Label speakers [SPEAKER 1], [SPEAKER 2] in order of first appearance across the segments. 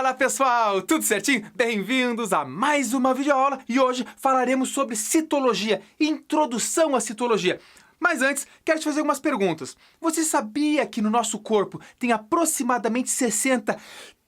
[SPEAKER 1] Fala pessoal, tudo certinho? Bem-vindos a mais uma videoaula e hoje falaremos sobre citologia, introdução à citologia. Mas antes, quero te fazer algumas perguntas. Você sabia que no nosso corpo tem aproximadamente 60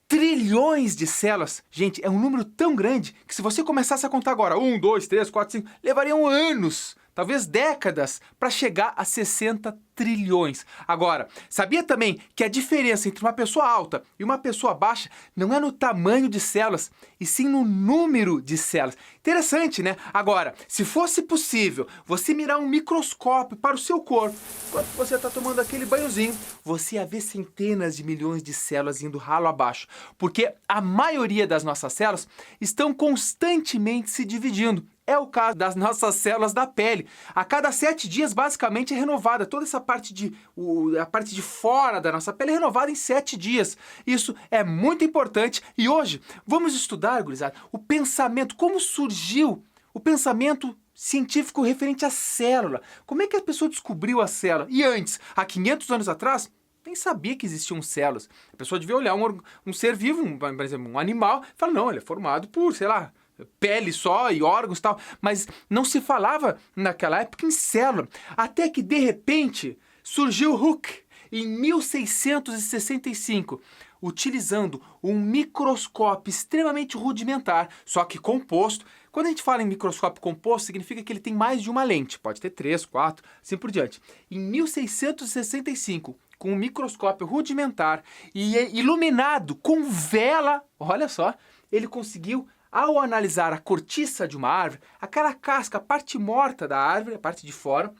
[SPEAKER 1] trilhões de células? Gente, é um número tão grande que se você começasse a contar agora, 1, 2, 3, 4, 5, levariam anos, talvez décadas, para chegar a 60 trilhões. Agora, sabia também que a diferença entre uma pessoa alta e uma pessoa baixa não é no tamanho de células, e sim no número de células? Interessante, né? Agora, se fosse possível você mirar um microscópio para o seu corpo, enquanto você está tomando aquele banhozinho, você ia ver centenas de milhões de células indo ralo abaixo, porque a maioria das nossas células estão constantemente se dividindo. É o caso das nossas células da pele. A cada 7 dias, basicamente, é renovada. Toda essa parte a parte de fora da nossa pele é renovada em 7 dias. Isso é muito importante. E hoje vamos estudar, gurizada, o pensamento, como surgiu o pensamento científico referente à célula. Como é que a pessoa descobriu a célula? E antes, há 500 anos atrás, nem sabia que existiam células. A pessoa devia olhar um ser vivo, por exemplo, um animal, e falar, não, ele é formado por, sei lá, pele só e órgãos e tal, mas não se falava naquela época em célula, até que de repente surgiu Hooke em 1665, utilizando um microscópio extremamente rudimentar, só que composto. Quando a gente fala em microscópio composto, significa que ele tem mais de uma lente, pode ter 3, 4, assim por diante. Em 1665, com um microscópio rudimentar e iluminado com vela, olha só, ele conseguiu, ao analisar a cortiça de uma árvore, aquela casca, a parte morta da árvore, a parte de fora,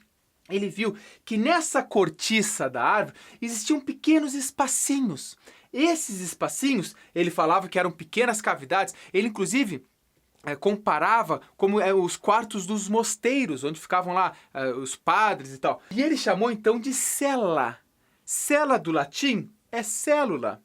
[SPEAKER 1] ele viu que nessa cortiça da árvore existiam pequenos espacinhos. Esses espacinhos, ele falava que eram pequenas cavidades, ele inclusive comparava como os quartos dos mosteiros, onde ficavam lá os padres e tal. E ele chamou então de cella. Cella do latim é célula.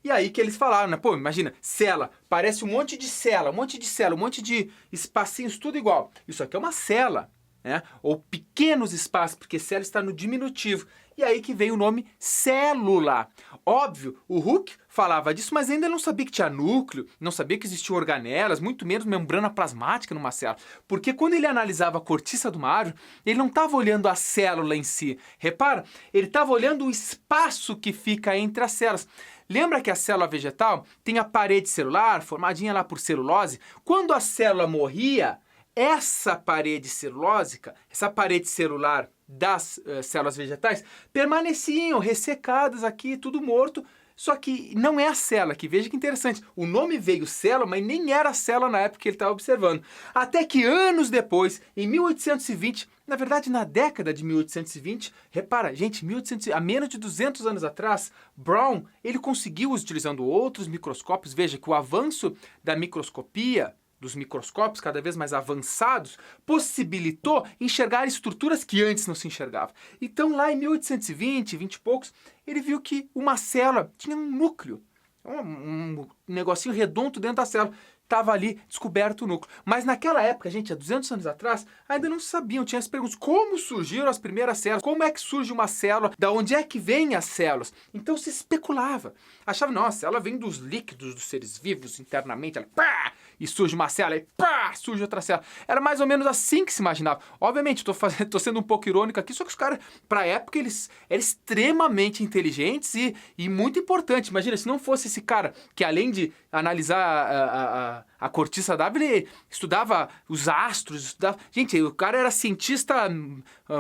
[SPEAKER 1] E aí que eles falaram, né? Pô, imagina, cela, parece um monte de célula, um monte de célula, um monte de espacinhos, tudo igual. Isso aqui é uma cela, né? Ou pequenos espaços, porque célula está no diminutivo. E aí que vem o nome célula. Óbvio, o Hooke falava disso, mas ainda não sabia que tinha núcleo, não sabia que existiam organelas, muito menos membrana plasmática numa célula. Porque quando ele analisava a cortiça de uma árvore, ele não estava olhando a célula em si. Repara, ele estava olhando o espaço que fica entre as células. Lembra que a célula vegetal tem a parede celular, formadinha lá por celulose? Quando a célula morria, essa parede celulósica, essa parede celular das células vegetais, permaneciam ressecadas aqui, tudo morto. Só que não é a célula, que veja que interessante. O nome veio célula, mas nem era a célula na época que ele estava observando. Até que anos depois, em 1820, na verdade na década de 1820, repara, gente, 1800, há menos de 200 anos atrás, Brown, ele conseguiu, utilizando outros microscópios, veja que o avanço da microscopia, dos microscópios cada vez mais avançados, possibilitou enxergar estruturas que antes não se enxergavam. Então, lá em 1820, 20 e poucos, ele viu que uma célula tinha um núcleo, um negocinho redondo dentro da célula. Estava ali descoberto o núcleo. Mas naquela época, gente, há 200 anos atrás, ainda não sabiam, tinha as perguntas, como surgiram as primeiras células? Como é que surge uma célula? Da onde é que vêm as células? Então se especulava. Achava, não, a célula vem dos líquidos dos seres vivos internamente, ela, pá, e surge uma célula, e pá, surge outra célula. Era mais ou menos assim que se imaginava. Obviamente, tô sendo um pouco irônico aqui, só que os caras, para a época, eles eram extremamente inteligentes e muito importantes. Imagina, se não fosse esse cara que, além de analisar a cortiça da árvore, ele estudava os astros, estudava... Gente, o cara era cientista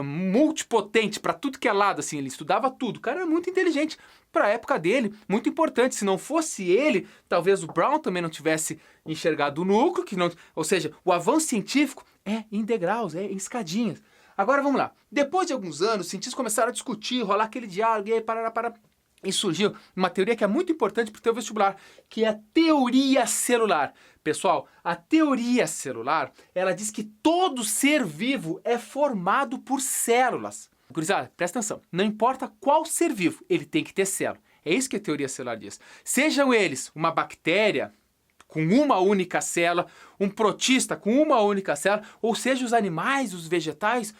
[SPEAKER 1] multipotente para tudo que é lado, assim, ele estudava tudo. O cara era muito inteligente para a época dele, muito importante. Se não fosse ele, talvez o Brown também não tivesse enxergado o núcleo, ou seja, o avanço científico é em degraus, é em escadinhas. Agora vamos lá. Depois de alguns anos, os cientistas começaram a discutir, rolar aquele diálogo, e aí e surgiu uma teoria que é muito importante para o teu vestibular, que é a teoria celular. Pessoal, a teoria celular, ela diz que todo ser vivo é formado por células. Gurizada, presta atenção, não importa qual ser vivo, ele tem que ter célula. É isso que a teoria celular diz. Sejam eles uma bactéria com uma única célula, um protista com uma única célula, ou seja, os animais, os vegetais,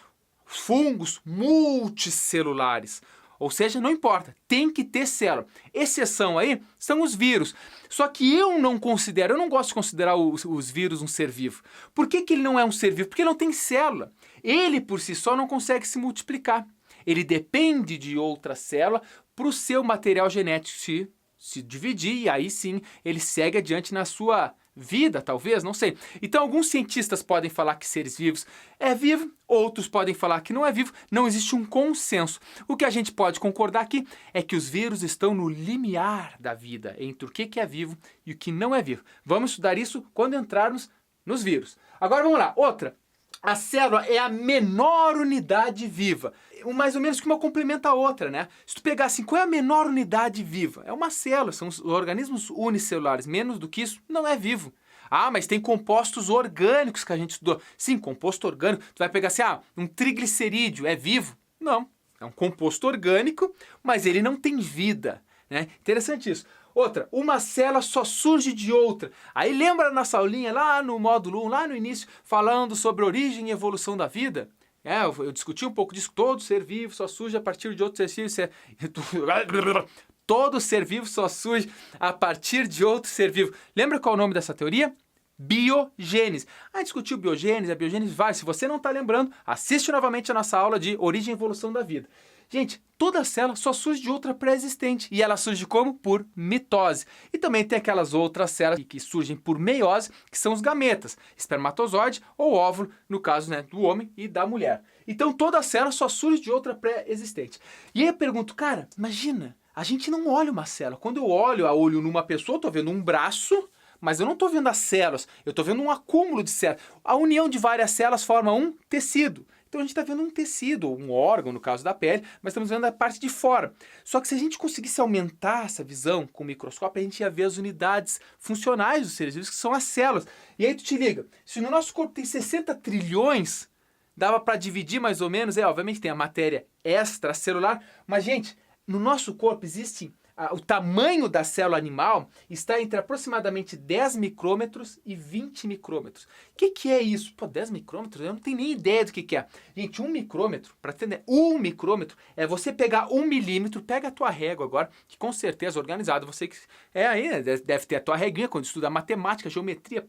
[SPEAKER 1] fungos multicelulares. Ou seja, não importa, tem que ter célula. Exceção aí são os vírus. Só que eu não gosto de considerar os vírus um ser vivo. Por que ele não é um ser vivo? Porque ele não tem célula. Ele por si só não consegue se multiplicar. Ele depende de outra célula para o seu material genético se dividir e aí sim ele segue adiante na sua vida, talvez, não sei. Então alguns cientistas podem falar que seres vivos é vivo, outros podem falar que não é vivo, não existe um consenso. O que a gente pode concordar aqui é que os vírus estão no limiar da vida, entre o que é vivo e o que não é vivo. Vamos estudar isso quando entrarmos nos vírus. Agora vamos lá, outra. A célula é a menor unidade viva. Mais ou menos que uma complementa a outra, né? Se tu pegar assim, qual é a menor unidade viva? É uma célula, são os organismos unicelulares. Menos do que isso, não é vivo. Ah, mas tem compostos orgânicos que a gente estudou. Sim, composto orgânico. Tu vai pegar assim, um triglicerídeo é vivo? Não, é um composto orgânico, mas ele não tem vida, né? Interessante isso. Outra, uma célula só surge de outra. Aí lembra na nossa aulinha lá no módulo 1, lá no início, falando sobre origem e evolução da vida? Eu discuti um pouco disso. Todo ser vivo só surge a partir de outro ser vivo. Todo ser vivo só surge a partir de outro ser vivo. Lembra qual é o nome dessa teoria? Biogênese. Discutiu biogênese, a biogênese vai. Se você não está lembrando, assiste novamente a nossa aula de origem e evolução da vida. Gente, toda célula só surge de outra pré-existente. E ela surge como? Por mitose. E também tem aquelas outras células que surgem por meiose, que são os gametas, espermatozoide ou óvulo, no caso, né, do homem e da mulher. Então toda célula só surge de outra pré-existente. E aí eu pergunto, cara, imagina, a gente não olha uma célula. Quando eu olho a olho numa pessoa, eu estou vendo um braço, mas eu não estou vendo as células, eu estou vendo um acúmulo de células. A união de várias células forma um tecido. Então a gente está vendo um tecido, um órgão, no caso da pele, mas estamos vendo a parte de fora. Só que se a gente conseguisse aumentar essa visão com o microscópio, a gente ia ver as unidades funcionais dos seres vivos, que são as células. E aí tu te liga, se no nosso corpo tem 60 trilhões, dava para dividir mais ou menos, obviamente tem a matéria extracelular, mas gente, no nosso corpo existe... O tamanho da célula animal está entre aproximadamente 10 micrômetros e 20 micrômetros. O que é isso? 10 micrômetros? Eu não tenho nem ideia do que é. Gente, 1 micrômetro, para entender, 1 micrômetro é você pegar 1 milímetro, pega a tua régua agora, que com certeza é organizado, você que aí deve ter a tua reguinha quando estuda matemática, geometria,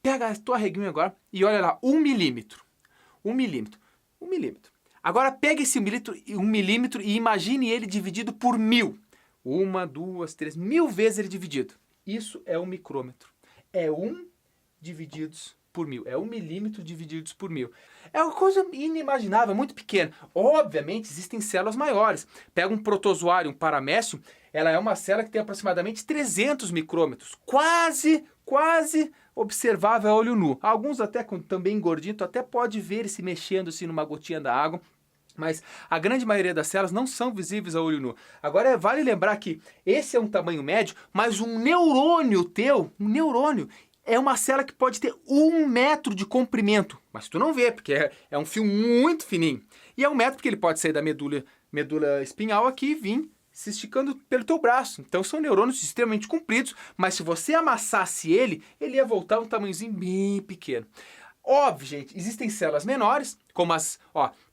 [SPEAKER 1] pega a tua reguinha agora e olha lá, 1 milímetro. 1 milímetro. 1 milímetro. Agora pega esse 1 milímetro e imagine ele dividido por 1000. 1, 2, 3, 1000 vezes ele dividido. Isso é 1 micrômetro. É 1 divididos por 1000. É 1 milímetro divididos por 1000. É uma coisa inimaginável, muito pequena. Obviamente, existem células maiores. Pega um protozoário, um paramécio, ela é uma célula que tem aproximadamente 300 micrômetros. Quase observável a olho nu. Alguns até, também gordinho, tu até pode ver ele se mexendo assim numa gotinha da água. Mas a grande maioria das células não são visíveis a olho nu. Agora vale lembrar que esse é um tamanho médio, mas um neurônio teu, é uma célula que pode ter 1 metro de comprimento. Mas tu não vê, porque é um fio muito fininho. E é 1 metro porque ele pode sair da medula espinhal aqui e vir se esticando pelo teu braço. Então são neurônios extremamente compridos, mas se você amassasse ele ia voltar um tamanhozinho bem pequeno. Óbvio, gente, existem células menores, como as...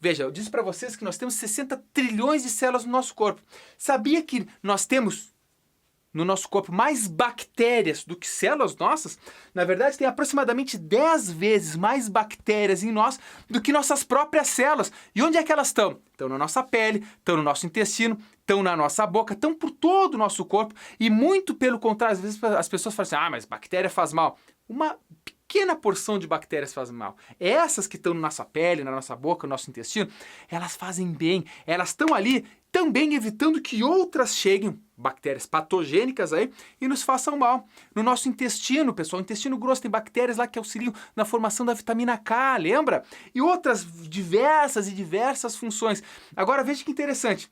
[SPEAKER 1] veja, eu disse para vocês que nós temos 60 trilhões de células no nosso corpo. Sabia que nós temos no nosso corpo mais bactérias do que células nossas? Na verdade, tem aproximadamente 10 vezes mais bactérias em nós do que nossas próprias células. E onde é que elas estão? Estão na nossa pele, estão no nosso intestino, estão na nossa boca, estão por todo o nosso corpo. E muito pelo contrário, às vezes as pessoas falam assim, mas bactéria faz mal. Uma pequena porção de bactérias faz mal. Essas que estão na nossa pele, na nossa boca, no nosso intestino, elas fazem bem. Elas estão ali também evitando que outras cheguem, bactérias patogênicas aí, e nos façam mal. No nosso intestino, pessoal, o intestino grosso tem bactérias lá que auxiliam na formação da vitamina K, lembra? E outras diversas funções. Agora veja que interessante.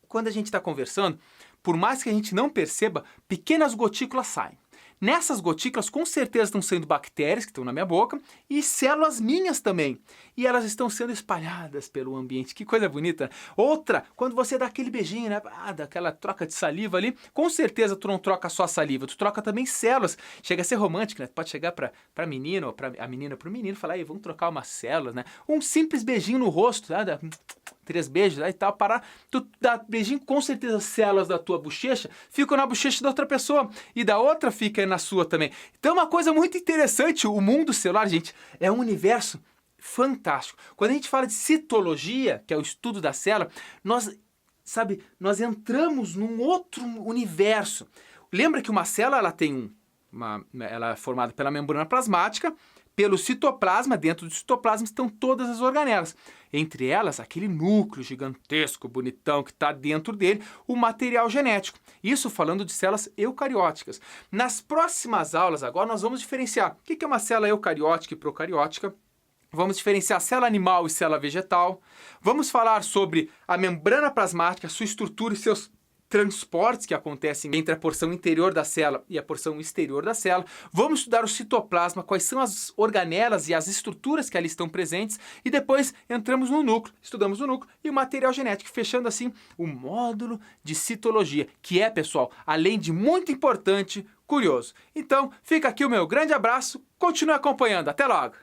[SPEAKER 1] Quando a gente está conversando, por mais que a gente não perceba, pequenas gotículas saem. Nessas gotículas, com certeza, estão sendo bactérias que estão na minha boca e células minhas também. E elas estão sendo espalhadas pelo ambiente. Que coisa bonita. Outra, quando você dá aquele beijinho, né? Daquela troca de saliva ali, com certeza tu não troca só saliva, tu troca também células. Chega a ser romântico, né? Pode chegar pra menina ou a menina pro menino e falar, vamos trocar umas células, né? Um simples beijinho no rosto, 3 beijos, aí tá, parar, tu dá beijinho, com certeza as células da tua bochecha ficam na bochecha da outra pessoa, e da outra fica na sua também. Então é uma coisa muito interessante, o mundo celular, gente, é um universo fantástico. Quando a gente fala de citologia, que é o estudo da célula, nós entramos num outro universo. Lembra que uma célula, ela tem ela é formada pela membrana plasmática, pelo citoplasma, dentro do citoplasma estão todas as organelas. Entre elas, aquele núcleo gigantesco, bonitão, que está dentro dele, o material genético. Isso falando de células eucarióticas. Nas próximas aulas, agora, nós vamos diferenciar o que é uma célula eucariótica e procariótica. Vamos diferenciar célula animal e célula vegetal. Vamos falar sobre a membrana plasmática, sua estrutura e seus transportes que acontecem entre a porção interior da célula e a porção exterior da célula. Vamos estudar o citoplasma, quais são as organelas e as estruturas que ali estão presentes. E depois entramos no núcleo, estudamos o núcleo e o material genético, fechando assim o módulo de citologia, que é, pessoal, além de muito importante, curioso. Então, fica aqui o meu grande abraço, continue acompanhando. Até logo!